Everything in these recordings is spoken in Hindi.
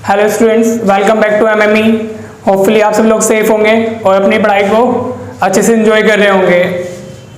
Hello students, welcome back to MME. Hopefully आप सब लोग सेफ होंगे और अपनी पढ़ाई को अच्छे से एंजॉय कर रहे होंगे।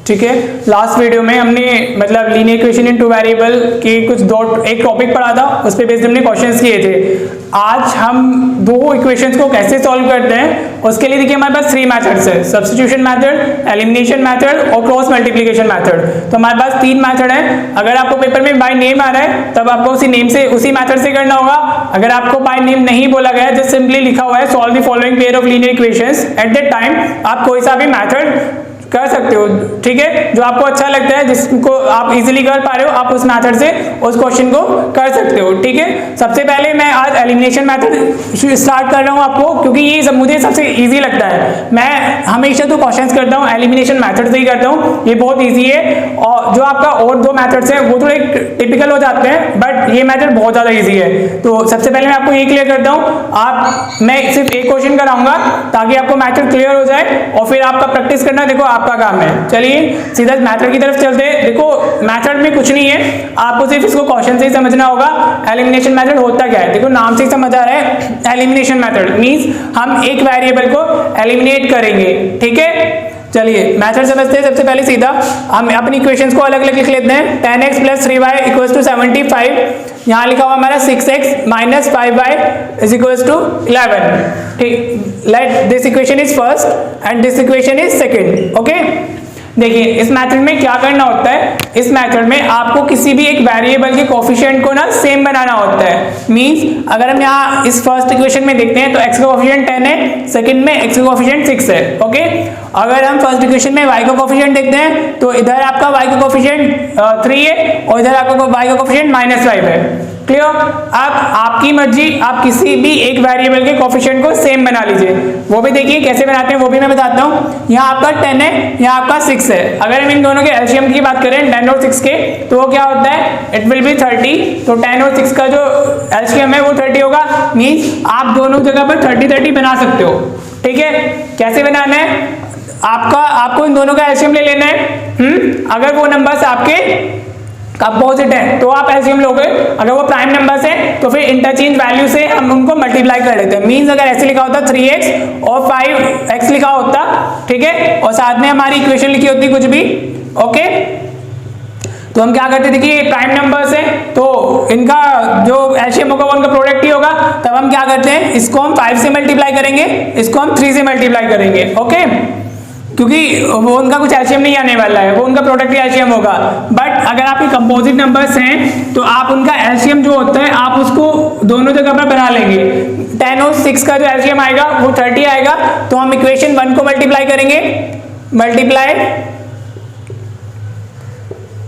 ठीक है, लास्ट वीडियो में हमने linear equation in two variable के एक टॉपिक पढ़ा था, उस पे बेस्ड हमने क्वेश्चंस किए थे। आज हम दो इक्वेशंस को कैसे सॉल्व करते हैं उसके लिए देखिए हमारे पास 3 मेथड्स है, सब्स्टिट्यूशन मेथड, एलिमिनेशन मेथड और क्रॉस मल्टीप्लिकेशन मेथड। तो हमारे पास 3 मेथड है। अगर आपको पेपर में बाय नेम आ रहा है तब आपको उसी मेथड से करना होगा। अगर आपको बाय नेम नहीं बोला गया, जस्ट सिंपली लिखा हुआ है solve the following pair of linear equations, at that time आप कोई सा भी मेथड कर सकते हो। ठीक है, जो आपको अच्छा लगता है, जिसको आप इजीली कर पा रहे हो, आप उस मेथड से उस क्वेश्चन को कर सकते हो। ठीक है, सबसे पहले मैं आज एलिमिनेशन मेथड स्टार्ट कर रहा हूं आपको, क्योंकि ये मुझे सबसे इजी लगता है। मैं हमेशा तो क्वेश्चंस करता हूं एलिमिनेशन मेथड से ही करता हूं, ये बहुत इजी है। और जो आपका और दो मेथड्स हैं वो थोड़े टिपिकल हो जाते हैं, बट ये मेथड बहुत ज्यादा ईजी है। तो सबसे पहले मैं आपको ये क्लियर करता हूँ। मैं सिर्फ एक क्वेश्चन कराऊंगा ताकि आपको मेथड क्लियर हो जाए और फिर आपका प्रैक्टिस करना देखो आपका काम है। चलिए सीधा मेथड की तरफ चलते हैं। देखो मेथड में कुछ नहीं है, आपको सिर्फ इसको क्वेश्चन से ही समझना होगा। एलिमिनेशन मेथड होता क्या है, देखो नाम से ही समझ आ रहा है। एलिमिनेशन मेथड मींस हम एक वेरिएबल को एलिमिनेट करेंगे। ठीक है, चलिए मेथड समझते हैं। सबसे पहले सीधा हम अपनी इक्वेशंस को अलग अलग लिख लेते हैं। 10x + 3y = 75। यहाँ लिखा हुआ हमारा 6x - 5y = 11। ठीक, late this equation is first and this equation is second. Okay, देखिए इस मेथड में क्या करना होता है। इस मेथड में आपको किसी भी एक वेरिएबल के कोफिशिएंट को ना सेम बनाना होता है। मींस अगर हम यहाँ इस फर्स्ट इक्वेशन में देखते हैं तो x का कोफिशिएंट 10 है, सेकंड में x का कोफिशिएंट 6 है। ओके, अगर हम फर्स्ट इक्वेशन में y का कोफिशिएंट देखते हैं तो इधर आपका y का कोफिशिएंट 3 है और इधर आपका y का कोफिशिएंट -5 है। क्लियर? अब आपकी मर्जी, आप किसी भी एक वेरिएबल के कोफिशिएंट को सेम बना लीजिए। वो भी देखिए कैसे बनाते हैं, वो भी मैं बताता हूँ। यहाँ आपका 10 है, यहाँ आपका 6 है। अगर हम इन दोनों के एलसीएम की बात करें 10 और 6 के, तो वो क्या होता है, इट विल बी 30। तो 10 और 6 का जो एलसीएम है वो 30 होगा। मींस आप दोनों जगह पर 30-30 बना सकते हो। ठीक है, कैसे बनाना है, आपको इन दोनों का एलसीएम ले लेना है। अगर वो नंबर्स आपके कंपोजिट है तो आप एलसीएम लोगे, अगर वो प्राइम नंबर्स है तो फिर इंटरचेंज वैल्यू से हम उनको मल्टीप्लाई कर लेते हैं। मींस अगर ऐसे लिखा होता 3x और 5x लिखा होता, ठीक है, और साथ में हमारी इक्वेशन लिखी होती कुछ भी। ओके, तो हम क्या करते थे कि ये प्राइम नंबर्स है तो इनका जो एलसीएम होगा वो उनका प्रोडक्ट ही होगा। तब हम क्या करते हैं, इसको हम 5 से मल्टीप्लाई करेंगे, इसको हम 3 से मल्टीप्लाई करेंगे। ओके, क्योंकि वो उनका कुछ एलसीएम नहीं आने वाला है, वो उनका प्रोडक्ट ही एलसीएम होगा। बट अगर आपके कंपोजिट नंबर्स हैं तो आप उनका एलसीएम जो होता है आप उसको दोनों जगह पर बना लेंगे। 10 और 6 का जो एलसीएम आएगा वो 30 आएगा। तो हम इक्वेशन 1 को मल्टीप्लाई करेंगे, multiply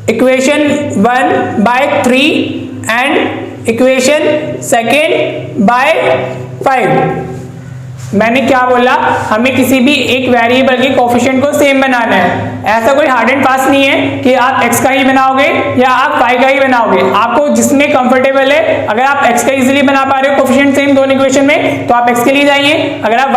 equation 1 by 3 and equation second by 5। मैंने क्या बोला, हमें किसी भी एक वेरिएबल के कोफिशिएंट को सेम बनाना है। ऐसा कोई हार्ड एंड फास्ट नहीं है कि आप x का ही बनाओगे या आप y का ही बनाओगे। आपको जिसमें कंफर्टेबल है, अगर आप x का इजीली बना पा रहे हो कोफिशिएंट सेम दोनों इक्वेशन में तो आप x के लिए जाइए। अगर आप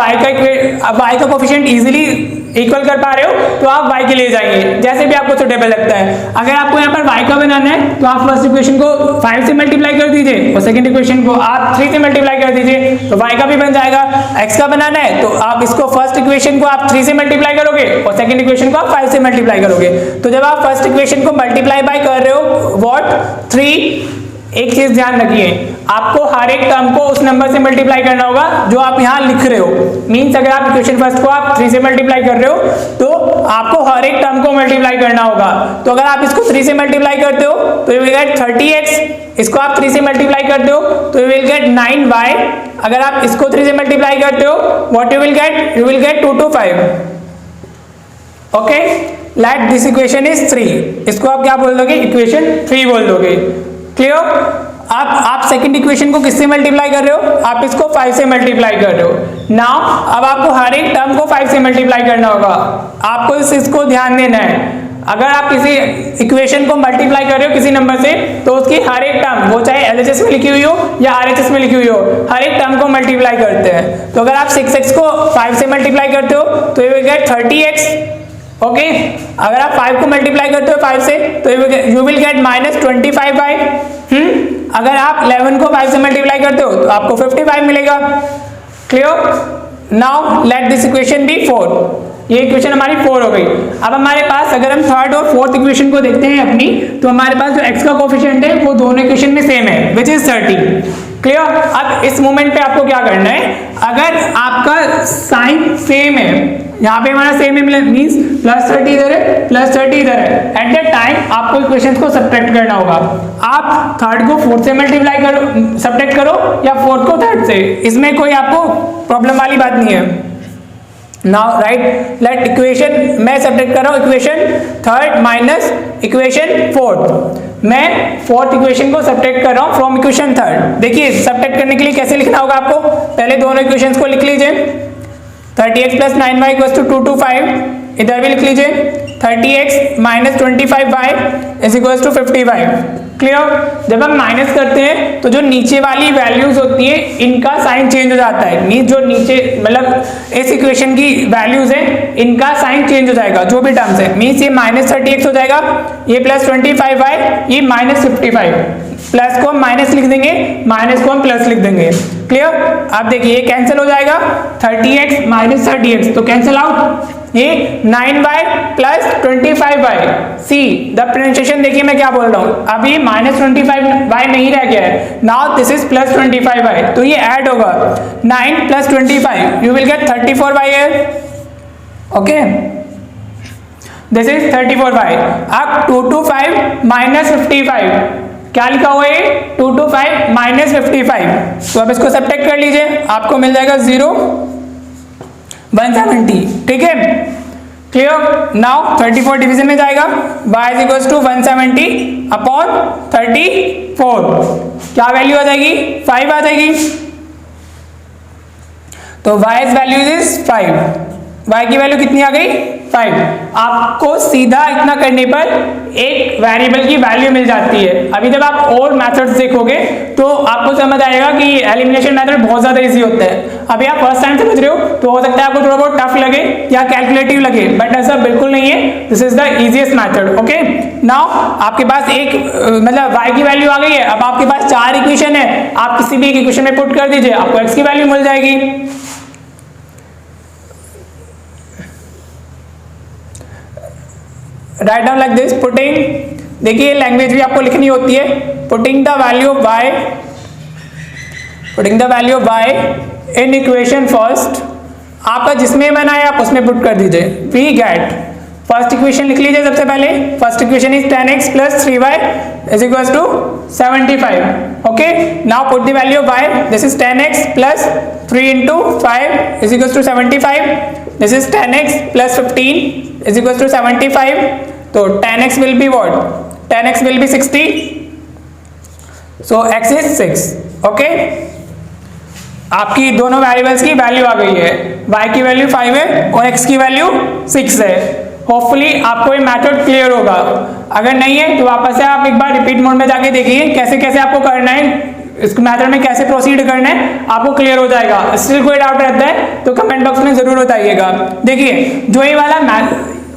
y का कोफिशिएंट इजीली इक्वल कर पा रहे हो तो आप y के लिए जाइए, जैसे भी आपको सुटेबल लगता है। अगर आपको यहाँ पर y का बनाना है तो आप फर्स्ट इक्वेशन को 5 से मल्टीप्लाई कर दीजिए और सेकंड इक्वेशन को आप 3 से मल्टीप्लाई कर दीजिए, तो y का भी बन जाएगा। x का बनाना है तो आप इसको फर्स्ट इक्वेशन को आप 3 से मल्टीप्लाई करोगे और सेकंड इक्वेशन को आप 5 से मल्टीप्लाई करोगे। तो जब आप फर्स्ट इक्वेशन को मल्टीप्लाई बाय कर रहे हो व्हाट 3, एक चीज ध्यान रखिए, आपको हर एक टर्म को उस नंबर से मल्टीप्लाई करना होगा जो आप यहाँ लिख रहे हो। मींस अगर आप इक्वेशन फर्स्ट को आप 3 से मल्टीप्लाई कर रहे हो तो आपको हर एक टर्म को मल्टीप्लाई करना होगा। तो अगर आप इसको 3 से मल्टीप्लाई करते हो तो यू विल गेट 30x, इसको आप 3 से मल्टीप्लाई करते हो तो यू विल गेट 9y। अगर आप इसको 3 से मल्टीप्लाई करते हो what you will gate, you will gate 2 to 5। Okay, late this equation is 3। इसको आप क्या बोल दोगे, इक्वेशन 3 बोल दोगे। क्लियर? आप सेकंड इक्वेशन को किससे मल्टीप्लाई कर रहे हो, आप इसको 5 से मल्टीप्लाई कर रहे हो। नाउ अब आपको हर एक टर्म को 5 से मल्टीप्लाई करना होगा, आपको इसको ध्यान देना है। अगर आप किसी इक्वेशन को मल्टीप्लाई कर रहे हो किसी नंबर से तो उसकी हर एक टर्म, वो चाहे एलएचएस में लिखी हुई हो या आरएचएस में लिखी हुई हो, हर एक टर्म को मल्टीप्लाई करते हैं। तो अगर आप 6x को 5 से मल्टीप्लाई करते हो तो you will gate 30x। Okay, अगर आप 5 को मल्टीप्लाई करते हो 5 से तो यू विल गेट -25y। अगर आप 11 को 5 से मल्टीप्लाई करते हो तो आपको 55 मिलेगा। Clear? Now let this equation be 4। ये इक्वेशन हमारी 4 हो गई। अब हमारे पास अगर हम थर्ड और फोर्थ इक्वेशन को देखते हैं अपनी, तो हमारे पास जो x का कोफिशिएंट है वो दोनों इक्वेशन में सेम है, विच इज 30। क्लियर? अब इस मोमेंट पे आपको क्या करना है, अगर आपका साइन सेम है, यहाँ पे हमारा सेम है मींस +30 इधर है, +30 इधर है, एट दैट टाइम आपको इक्वेशंस को सब्ट्रैक्ट करना होगा। आप थर्ड को फोर्थ से मल्टीप्लाई करो, सब्ट्रैक्ट करो, या फोर्थ को थर्ड से, इसमें कोई आपको प्रॉब्लम वाली बात नहीं है। नाउ राइट लेट इक्वेशन, मैं सब्ट्रैक्ट कर रहा हूं equation third minus equation fourth. मैं फोर्थ इक्वेशन को सब्ट्रैक्ट कर रहा हूं फ्रॉम इक्वेशन थर्ड। देखिए सब्ट्रैक्ट करने के लिए कैसे लिखना होगा आपको, पहले दोनों इक्वेशंस को लिख लीजिए। 30x + 9y = 225, इधर भी लिख लीजिए 30x - 25y = 55। क्लियर? जब हम माइनस करते हैं तो जो नीचे वाली वैल्यूज होती है इनका साइन चेंज हो जाता है, मींस जो नीचे मतलब इस इक्वेशन की वैल्यूज है इनका साइन चेंज हो जाएगा, जो भी टर्म्स है, मींस ये -30x हो जाएगा, ये +25y, ये -55। प्लस को हम माइनस लिख देंगे, माइनस को हम प्लस लिख देंगे। क्लियर? आप देखिए ये कैंसिल हो जाएगा, 30x - 30x तो कैंसिल आउट, ये 9y + 25y। See the pronunciation देखिए मैं क्या बोल रहा हूं, अभी -25y नहीं रह गया है, नाउ दिस इज +25y, तो ये ऐड होगा 9 + 25, यू विल गेट 34y है। Okay, this is 34y। अब 225 - 55 क्या लिखा हुआ है, 225 - 55, तो अब इसको सब्ट्रैक्ट कर लीजिए, आपको मिल जाएगा 0 170। ठीक है? क्लियर? नाउ 34 डिवीजन में जाएगा, y = 170 अपॉन 34, क्या वैल्यू आ जाएगी, 5 आ जाएगी, तो y वैल्यू इज 5, y की वैल्यू कितनी आ गई, 5। आपको सीधा इतना करने पर एक वेरिएबल की वैल्यू मिल जाती है। अभी जब आप और मेथड्स देखोगे तो आपको समझ आएगा कि एलिमिनेशन मेथड बहुत ज्यादा इजी होता है। अभी आप फर्स्ट टाइम समझ रहे हो तो हो सकता है आपको थोड़ा बहुत टफ लगे या कैलकुलेटिव लगे, बट ऐसा बिल्कुल नहीं है, this is the easiest method. Okay, now आपके पास एक मतलब y की वैल्यू आ गई है, अब आपके पास 4 इक्वेशन है, आप किसी भी एक इक्वेशन में पुट कर दीजिए, आपको x की वैल्यू मिल जाएगी। Write down like this, putting, देखिए लैंग्वेज भी आपको लिखनी होती है, putting the value of y in equation first, आपका जिसमें बना है आप उसमें पुट कर दीजिए। वी गेट, फर्स्ट इक्वेशन लिख लीजिए सबसे पहले, first equation is 10x + 3y = 75। Okay, now put the value of y, this is 10x + 3 × 5 = 75, this is 10x + 15 = 75, तो 10x will be what, 10x will be 60, so x is 6। Okay, आपकी दोनों वेरिएबल्स की वैल्यू आ गई है, y की वैल्यू 5 है और x की वैल्यू 6 है। होपफुली आपको ये मेथड क्लियर होगा, अगर नहीं है तो वापस से आप एक बार रिपीट मोड में जाके देखिए कैसे कैसे आपको करना है, इस मेथड में कैसे प्रोसीड करना है, आपको क्लियर हो जाएगा। स्टिल कोई डाउट रहता है तो कमेंट बॉक्स में जरूर बताइएगा। देखिए जो ये वाला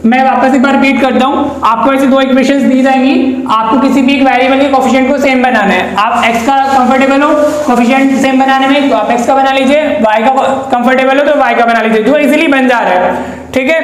मैं वापस एक बार रिपीट करता हूं, आपको ऐसे दो इक्वेशंस दी जाएंगी, आपको किसी भी एक वेरिएबल के कोफिशिएंट को सेम बनाना है। आप x का कंफर्टेबल हो कोफिशिएंट सेम बनाने में तो आप x का बना लीजिए, y का कंफर्टेबल हो तो y का बना लीजिए, जो इजीली बन जा रहा है। ठीक है,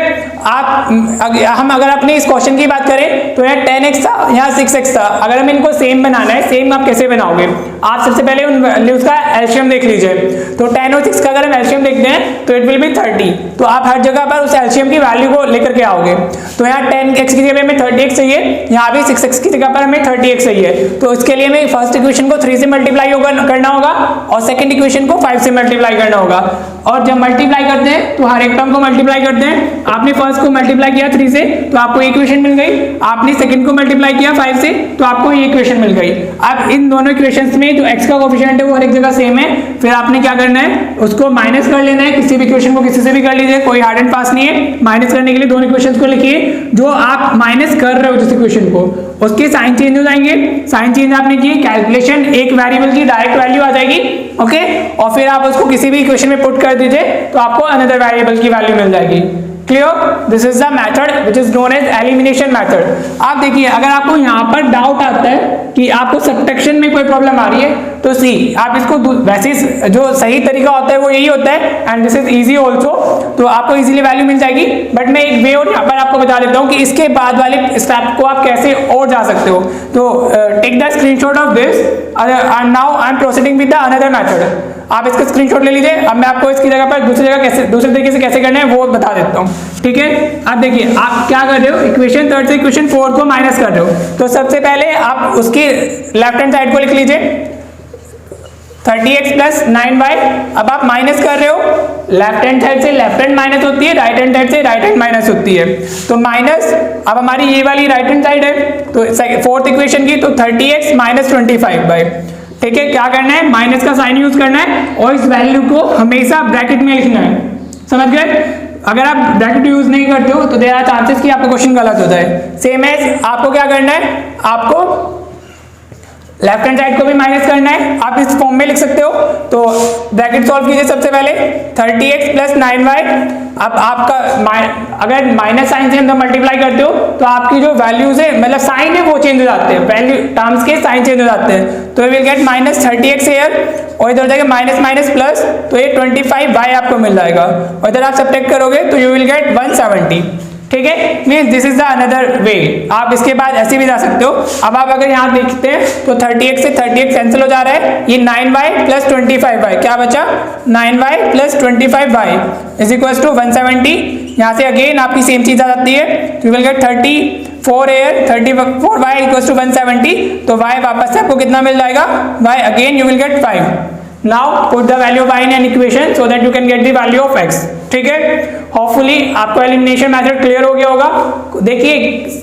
हम अगर अपने इस क्वेश्चन की बात करें तो यहाँ 10x था, यहाँ 6x था, अगर हम इनको सेम बनाना है, सेम आप कैसे बनाओगे, आप सबसे पहले उन वैल्यूज का एलसीएम देख लीजिए। तो 10 और 6 का अगर हम एलसीएम देखते हैं तो इट विल बी 30, तो आप हर जगह पर उस एलसीएम की वैल्यू को लेकर के आओगे। तो यहाँ 10x की जगह हमें 30x चाहिए, यहाँ भी 6x की जगह पर हमें 30x चाहिए, तो इसके लिए हमें फर्स्ट इक्वेशन को 3 से मल्टीप्लाई करना होगा और सेकंड इक्वेशन को 5 से मल्टीप्लाई करना होगा। और जब मल्टीप्लाई करते हैं तो हर एक टर्म को मल्टीप्लाई करते हैं, आपने फर्स्ट को मल्टीप्लाई किया 3 से तो आपको इक्वेशन मिल गई, आपने सेकंड को मल्टीप्लाई किया 5 से तो आपको ये इक्वेशन मिल गई। अब इन दोनों इक्वेशंस में जो x का कोफिशिएंट है वो हर एक जगह सेम है, फिर आपने क्या करना है, उसको माइनस कर लेना है, किसी भी इक्वेशन को किसी से भी कर लीजिए, कोई हार्ड एंड फास्ट नहीं है। माइनस करने के लिए दोनों इक्वेशंस को लिखिए, जो आप माइनस कर रहे हो जिस इक्वेशन को, उसके साइन चेंज हो जाएंगे, साइन चेंज आपने किए, कैलकुलेशन एक वेरिएबल की डायरेक्ट वैल्यू आ जाएगी। ओके, और फिर आप उसको किसी भी इक्वेशन में पुट कर दीजिए तो आपको अनदर वेरिएबल की वैल्यू मिल जाएगी। Clear? This is the method which is known as elimination method. आप देखिए, अगर आपको यहाँ पर डाउट आता है कि आपको सब्ट्रैक्शन में कोई प्रॉब्लम आ रही है तो सी आप इसको वैसे जो सही तरीका होता है वो यही होता है, and this is easy also, तो आपको इजीली वैल्यू मिल जाएगी। बट मैं एक वे और यहाँ पर आपको बता देता हूँ कि इसके बाद वाले स्टेप को आप कैसे और जा सकते हो। तो take the screenshot of this and now I am proceeding with the another method. आप इसका स्क्रीनशॉट ले लीजिए। अब मैं आपको इसकी जगह पर दूसरे तरीके से कैसे करना है वो बता देता हूँ, ठीक है? आप देखिए, आप क्या कर रहे हो, इक्वेशन 3 से इक्वेशन 4 को माइनस कर रहे हो। तो सबसे पहले आप उसकी लेफ्ट हैंड साइड को लिख लीजिए 30x प्लस 9y। अब आप माइनस कर रहे हो, लेफ्ट हैंड साइड से लेफ्ट हैंड माइनस होती है, राइट हैंड साइड से राइट हैंड माइनस होती है। तो माइनस, अब हमारी ये वाली राइट हैंड साइड है, तो फोर्थ इक्वेशन की, तो 30x माइनस 25y। ठीक है, क्या करना है, माइनस का साइन यूज करना है और इस वैल्यू को हमेशा ब्रैकेट में लिखना है। समझ गए? अगर आप ब्रैकेट यूज नहीं करते हो तो देयर आर चांसेस कि आपका क्वेश्चन गलत हो जाए। सेम एज आपको क्या करना है, आपको लेफ्ट हैंड साइड को भी माइनस करना है। आप इस फॉर्म में लिख सकते हो। तो ब्रैकेट सॉल्व कीजिए सबसे पहले 30x प्लस 9y। अब आपका अगर माइनस साइन से हम मल्टीप्लाई करते हो तो आपकी जो वैल्यूज है, मतलब साइन है, वो चेंज हो जाते हैं, वैल्यू टर्म्स के साइन चेंज हो जाते हैं। तो you will get minus 30x here, और इधर जाएगा माइनस माइनस प्लस, तो ये 25y आपको मिल जाएगा, और इधर आप सब्ट्रैक्ट करोगे तो यू विल गेट 170। ठीक है, means this is the another way. आप इसके बाद ऐसे भी जा सकते हो। अब आप अगर यहाँ देखते हैं तो 30x से 30x कैंसिल हो जा रहा है, ये 9y प्लस 25y, क्या बचा, 9y plus 25y is equal to 170। यहाँ से अगेन आपकी सेम चीज आ जाती है, you will get 34 here, 34y equal to 170। तो y वापस से आपको कितना मिल जाएगा, y again you will gate 5। Now put the value of y in an equation so that you can get the value of x। ठीक है, होपफुली आपको एलिमिनेशन मेथड क्लियर हो गया होगा। देखिए,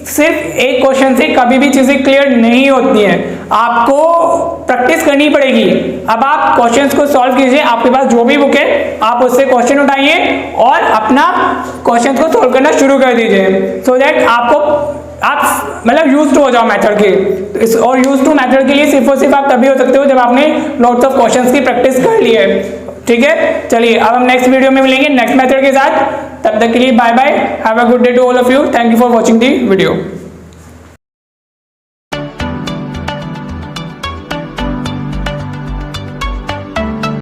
सिर्फ एक क्वेश्चन से कभी भी चीजें क्लियर नहीं होती हैं, आपको प्रैक्टिस करनी पड़ेगी। अब आप क्वेश्चंस को सॉल्व कीजिए, आपके पास जो भी बुक है आप उससे क्वेश्चन उठाइए और अपना क्वेश्चंस को सॉल्व करना शुरू कर दीजिए, सो दैट आप मतलब यूज टू हो जाओ मेथड के। और यूज टू मेथड के लिए सिर्फ और सिर्फ आप तभी हो सकते हो जब आपने लॉट्स ऑफ क्वेश्चंस की प्रैक्टिस कर ली है। ठीक है, चलिए अब हम नेक्स्ट वीडियो में मिलेंगे नेक्स्ट मेथड के साथ। तब तक के लिए bye bye, have a good day to all of you, thank you for watching the video.